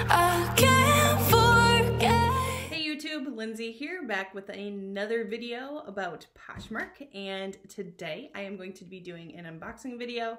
I can't forget. Hey YouTube, Lindsay here, back with another video about Poshmark, and today I am going to be doing an unboxing video.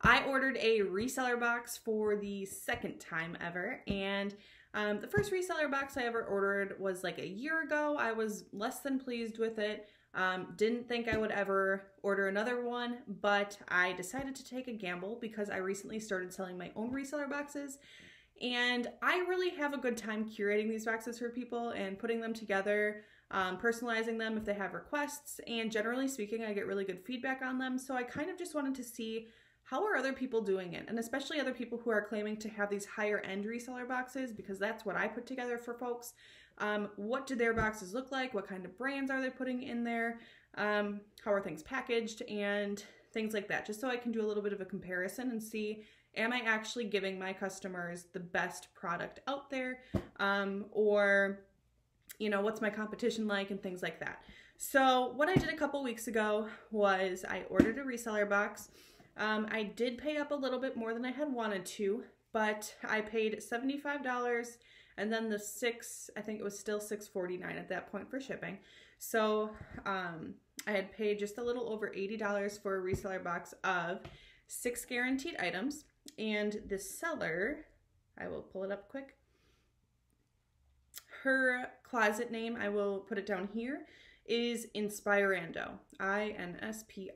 I ordered a reseller box for the second time ever, and the first reseller box I ever ordered was like a year ago. I was less than pleased with it. Didn't think I would ever order another one, but I decided to take a gamble because I recently started selling my own reseller boxes, and I really have a good time curating these boxes for people and putting them together, personalizing them if they have requests, and generally speaking, I get really good feedback on them. So I kind of just wanted to see how are other people doing it, and especially other people who are claiming to have these higher end reseller boxes, because that's what I put together for folks. What do their boxes look like? What kind of brands are they putting in there? How are things packaged and things like that, just so I can do a little bit of a comparison and see, am I actually giving my customers the best product out there? Or, you know, what's my competition like and things like that. So what I did a couple weeks ago was I ordered a reseller box. I did pay up a little bit more than I had wanted to, but I paid $75 and then the I think it was still $6.49 at that point for shipping. So I had paid just a little over $80 for a reseller box of 6 guaranteed items. And the seller, I will pull it up quick. Her closet name, I will put it down here, is Inspirando. Inspirando.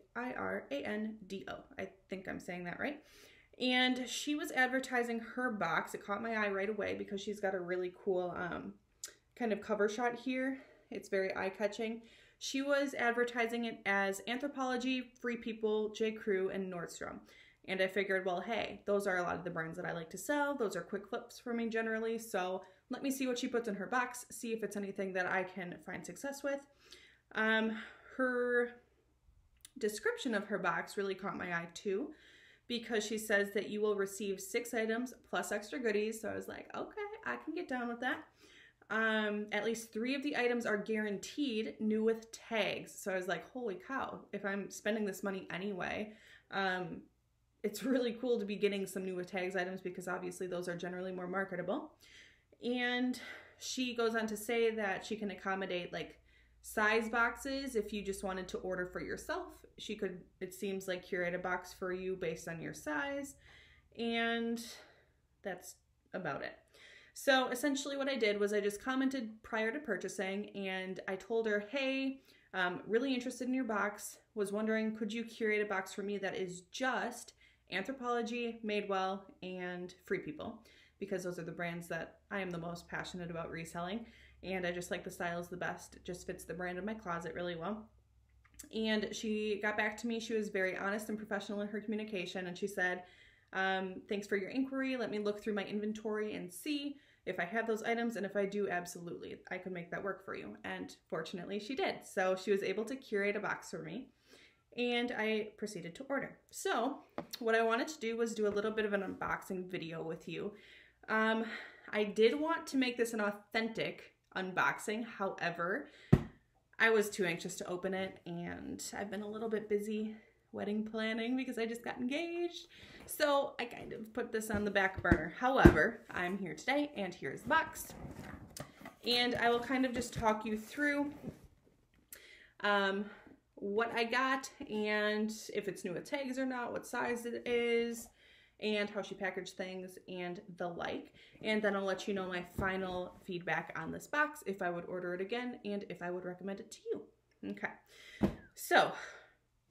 I think I'm saying that right. And she was advertising her box. It caught my eye right away because she's got a really cool kind of cover shot here. It's very eye-catching. She was advertising it as Anthropologie, Free People, J. Crew, and Nordstrom. And I figured, well, hey, those are a lot of the brands that I like to sell. Those are quick flips for me generally. So let me see what she puts in her box, see if it's anything that I can find success with. Her description of her box really caught my eye too, because she says that you will receive 6 items plus extra goodies. So I was like, okay, I can get down with that. At least 3 of the items are guaranteed new with tags. So I was like, holy cow, if I'm spending this money anyway, it's really cool to be getting some new with tags items because obviously those are generally more marketable. And she goes on to say that she can accommodate like size boxes if you just wanted to order for yourself. She could, it seems like, curate a box for you based on your size, and that's about it. So essentially what I did was I just commented prior to purchasing, and I told her, hey, really interested in your box, was wondering, could you curate a box for me that is just Anthropologie, Madewell, and Free People, because those are the brands that I am the most passionate about reselling, and I just like the styles the best. It just fits the brand of my closet really well. And she got back to me. She was very honest and professional in her communication, and she said, thanks for your inquiry. Let me look through my inventory and see if I have those items, and if I do, absolutely, I could make that work for you. And fortunately she did. So she was able to curate a box for me, and I proceeded to order. So what I wanted to do was do a little bit of an unboxing video with you. I did want to make this an authentic unboxing. However, I was too anxious to open it, and I've been a little bit busy wedding planning because I just got engaged. So I kind of put this on the back burner. However, I'm here today, and here's the box. And I will kind of just talk you through what I got, and if it's new with tags or not, what size it is, and how she packaged things and the like. And then I'll let you know my final feedback on this box, if I would order it again, and if I would recommend it to you. Okay, so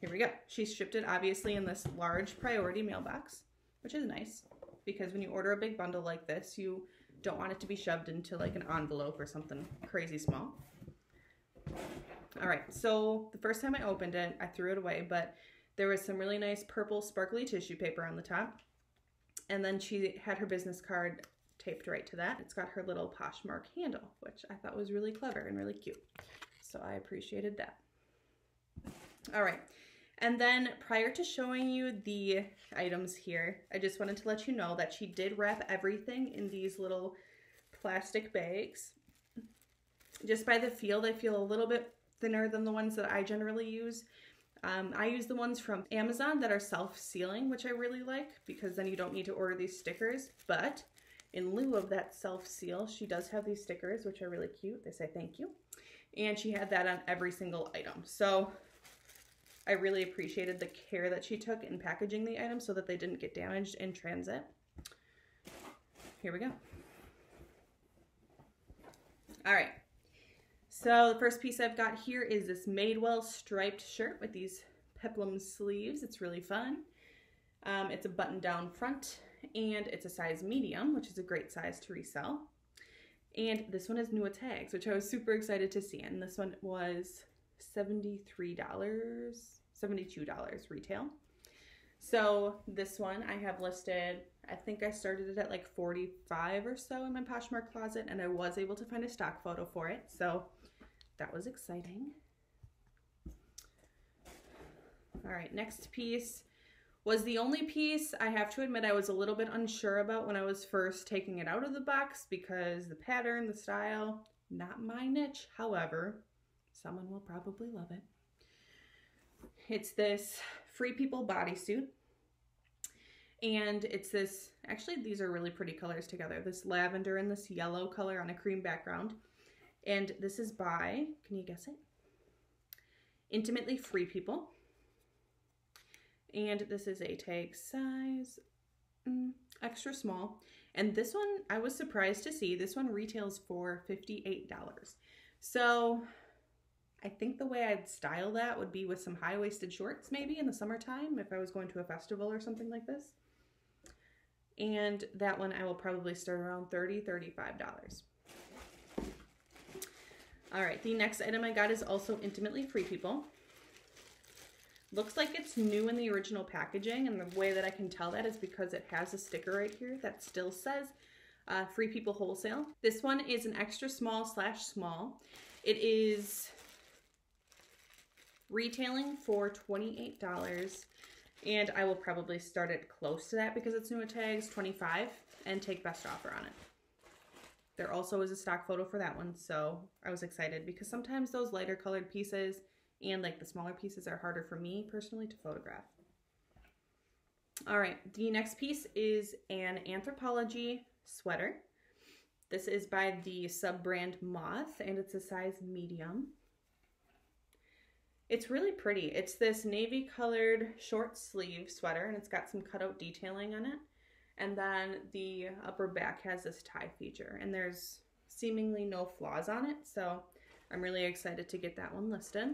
here we go. She shipped it obviously in this large priority mailbox, which is nice because when you order a big bundle like this, you don't want it to be shoved into like an envelope or something crazy small. All right, so the first time I opened it, I threw it away, but there was some really nice purple sparkly tissue paper on the top. And then she had her business card taped right to that. It's got her little Poshmark handle, which I thought was really clever and really cute. So I appreciated that. All right. And then prior to showing you the items here, I just wanted to let you know that she did wrap everything in these little plastic bags. Just by the feel, they feel a little bit thinner than the ones that I generally use. I use the ones from Amazon that are self-sealing, which I really like because then you don't need to order these stickers. But in lieu of that self-seal, she does have these stickers, which are really cute. They say thank you. And she had that on every single item. So I really appreciated the care that she took in packaging the items so that they didn't get damaged in transit. Here we go. All right. So the first piece I've got here is this Madewell striped shirt with these peplum sleeves. It's really fun. It's a button-down front, and it's a size medium, which is a great size to resell. And this one has new tags, which I was super excited to see. And this one was $72 retail. So this one I have listed, I think I started it at like 45 or so in my Poshmark closet, and I was able to find a stock photo for it. So that was exciting. All right, next piece was the only piece I have to admit I was a little bit unsure about when I was first taking it out of the box because the pattern, the style, not my niche. However, someone will probably love it. It's this Free People bodysuit. And it's this, actually these are really pretty colors together. This lavender and this yellow color on a cream background. And this is by, can you guess it? Intimately Free People. And this is a tag size extra small. And this one, I was surprised to see, this one retails for $58. So I think the way I'd style that would be with some high-waisted shorts maybe in the summertime if I was going to a festival or something like this. And that one I will probably start around $30, $35. All right, the next item I got is also Intimately Free People. Looks like it's new in the original packaging, and the way that I can tell that is because it has a sticker right here that still says Free People Wholesale. This one is an extra small / small. It is retailing for $28, and I will probably start it close to that because it's new at tags, $25, and take best offer on it. There also is a stock photo for that one, so I was excited because sometimes those lighter colored pieces and like the smaller pieces are harder for me personally to photograph. All right, the next piece is an Anthropologie sweater. This is by the sub-brand Moth, and it's a size medium. It's really pretty. It's this navy colored short sleeve sweater, and it's got some cutout detailing on it. And then the upper back has this tie feature, and there's seemingly no flaws on it, so I'm really excited to get that one listed.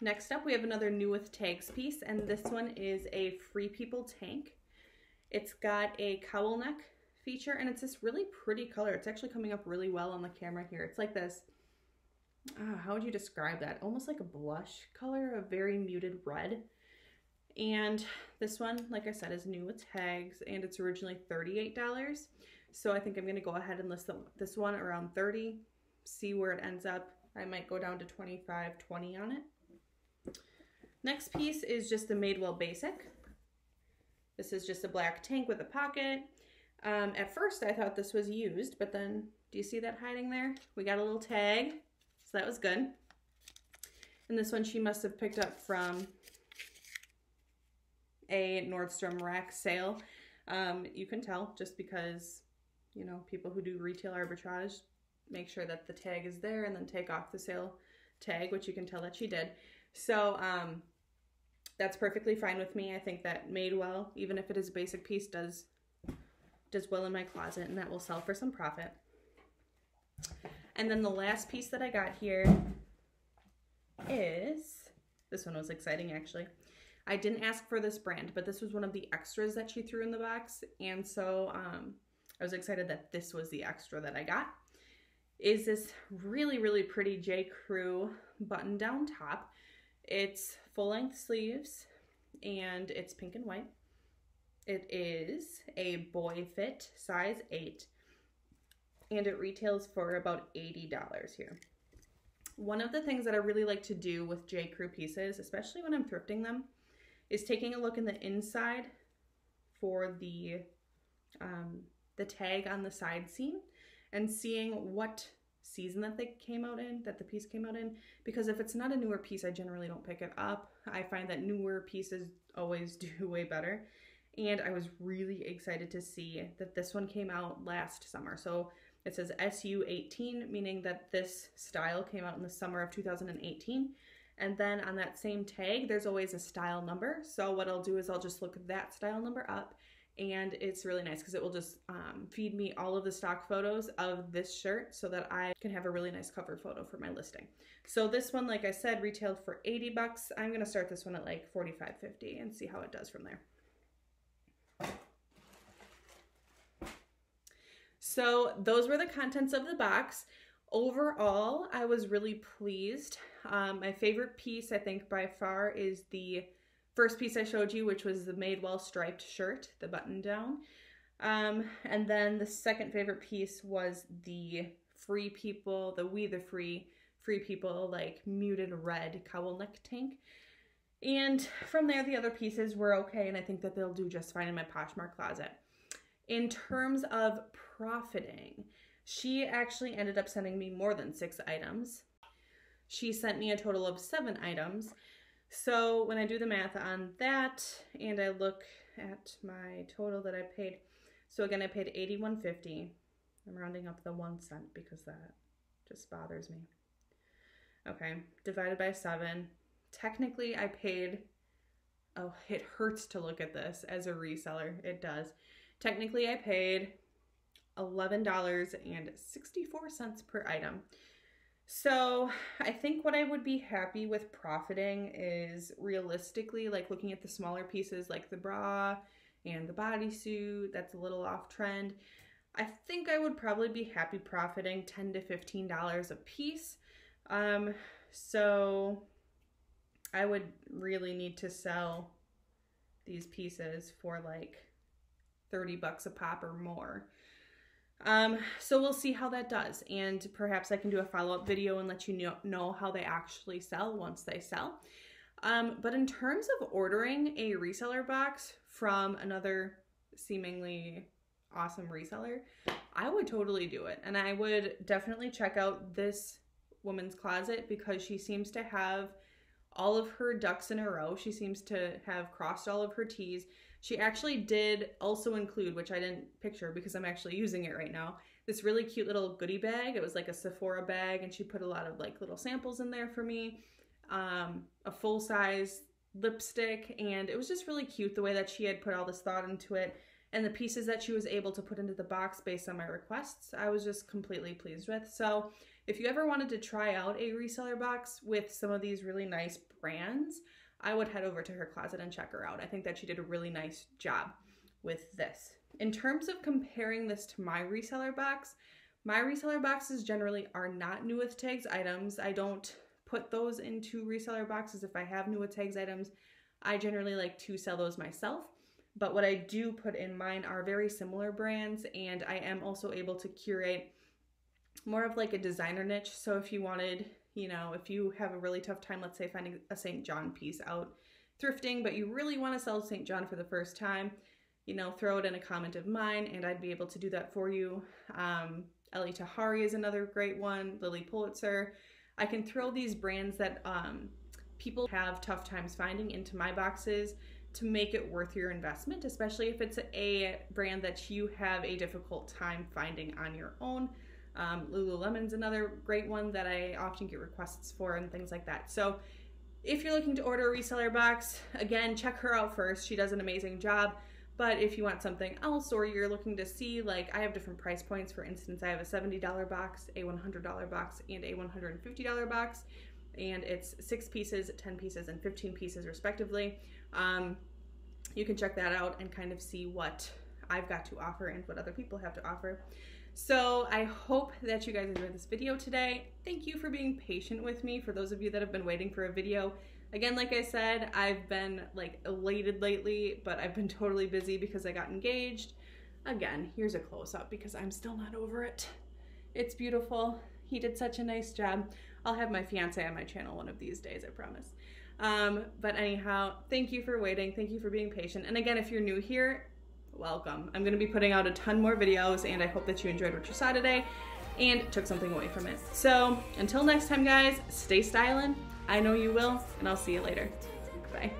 Next up, we have another new with tags piece, and this one is a Free People tank. It's got a cowl neck feature, and it's this really pretty color. It's actually coming up really well on the camera here. It's like this, how would you describe that? Almost like a blush color, a very muted red. And this one, like I said, is new with tags, and it's originally $38. So I think I'm going to go ahead and list this one around $30, see where it ends up. I might go down to $25, $20 on it. Next piece is just a Madewell Basic. This is just a black tank with a pocket. At first I thought this was used, but then, do you see that hiding there? We got a little tag, so that was good. And this one she must have picked up from a Nordstrom rack sale. You can tell just because, you know, people who do retail arbitrage make sure that the tag is there and then take off the sale tag, which you can tell that she did. So that's perfectly fine with me. I think that Madewell, even if it is a basic piece, does well in my closet, and that will sell for some profit. And then the last piece that I got here is, this one was exciting actually. I didn't ask for this brand, but this was one of the extras that she threw in the box, and so I was excited that this was the extra that I got. Is this really, really pretty J. Crew button-down top. It's full-length sleeves, and it's pink and white. It is a boy fit, size 8, and it retails for about $80 here. One of the things that I really like to do with J. Crew pieces, especially when I'm thrifting them, is taking a look in the inside for the tag on the side seam and seeing what season that they came out in, that the piece came out in, because if it's not a newer piece, I generally don't pick it up. I find that newer pieces always do way better. and I was really excited to see that this one came out last summer. So it says SU18, meaning that this style came out in the summer of 2018. And then on that same tag, there's always a style number. So what I'll do is I'll just look that style number up, and it's really nice because it will just feed me all of the stock photos of this shirt so that I can have a really nice cover photo for my listing. So this one, like I said, retailed for 80 bucks. I'm gonna start this one at like 45, 50 and see how it does from there. So those were the contents of the box. Overall, I was really pleased. My favorite piece, I think by far, is the first piece I showed you, which was the Madewell striped shirt, the button down. And then the second favorite piece was the Free People, the We the Free People, like muted red cowl neck tank. And from there, the other pieces were okay, and I think that they'll do just fine in my Poshmark closet. In terms of profiting, she actually ended up sending me more than 6 items. She sent me a total of 7 items. So when I do the math on that and I look at my total that I paid, so again, I paid $81.50. I'm rounding up the 1 cent because that just bothers me. Okay, divided by 7. Technically, I paid, oh, it hurts to look at this as a reseller. It does. Technically, I paid $11.64 per item. So I think what I would be happy with profiting is realistically, like looking at the smaller pieces like the bra and the bodysuit, that's a little off trend. I think I would probably be happy profiting $10 to $15 a piece. So I would really need to sell these pieces for like 30 bucks a pop or more. So we'll see how that does, and perhaps I can do a follow-up video and let you know how they actually sell once they sell. But in terms of ordering a reseller box from another seemingly awesome reseller, I would totally do it. And I would definitely check out this woman's closet because she seems to have all of her ducks in a row. She seems to have crossed all of her T's. She actually did also include, which I didn't picture because I'm actually using it right now, this really cute little goodie bag. It was like a Sephora bag, and she put a lot of like little samples in there for me, a full-size lipstick, and it was just really cute the way that she had put all this thought into it, and the pieces that she was able to put into the box based on my requests, I was just completely pleased with. So if you ever wanted to try out a reseller box with some of these really nice brands, I would head over to her closet and check her out. I think that she did a really nice job with this. In terms of comparing this to my reseller boxes generally are not new with tags items. I don't put those into reseller boxes. If I have new with tags items, I generally like to sell those myself. But what I do put in mine are very similar brands, and I am also able to curate more of like a designer niche. So if you wanted, you know, if you have a really tough time, let's say finding a St. John piece out thrifting, but you really want to sell St. John for the first time, you know, throw it in a comment of mine and I'd be able to do that for you. Ellie Tahari is another great one, Lily Pulitzer. I can throw these brands that people have tough times finding into my boxes to make it worth your investment, especially if it's a brand that you have a difficult time finding on your own. Lululemon's another great one that I often get requests for and things like that. So if you're looking to order a reseller box, again, check her out first. She does an amazing job. But if you want something else, or you're looking to see, like, I have different price points. For instance, I have a $70 box, a $100 box, and a $150 box. And it's 6 pieces, 10 pieces, and 15 pieces respectively. You can check that out and kind of see what I've got to offer and what other people have to offer. So I hope that you guys enjoyed this video today. Thank you for being patient with me. For those of you that have been waiting for a video, again, like I said, I've been like elated lately, but I've been totally busy because I got engaged. Again, here's a close-up because I'm still not over it. It's beautiful. He did such a nice job. I'll have my fiance on my channel one of these days, I promise. But anyhow, thank you for waiting. Thank you for being patient. And again, if you're new here, welcome. I'm going to be putting out a ton more videos, and I hope that you enjoyed what you saw today and took something away from it. So until next time, guys, stay styling. I know you will, and I'll see you later. Bye.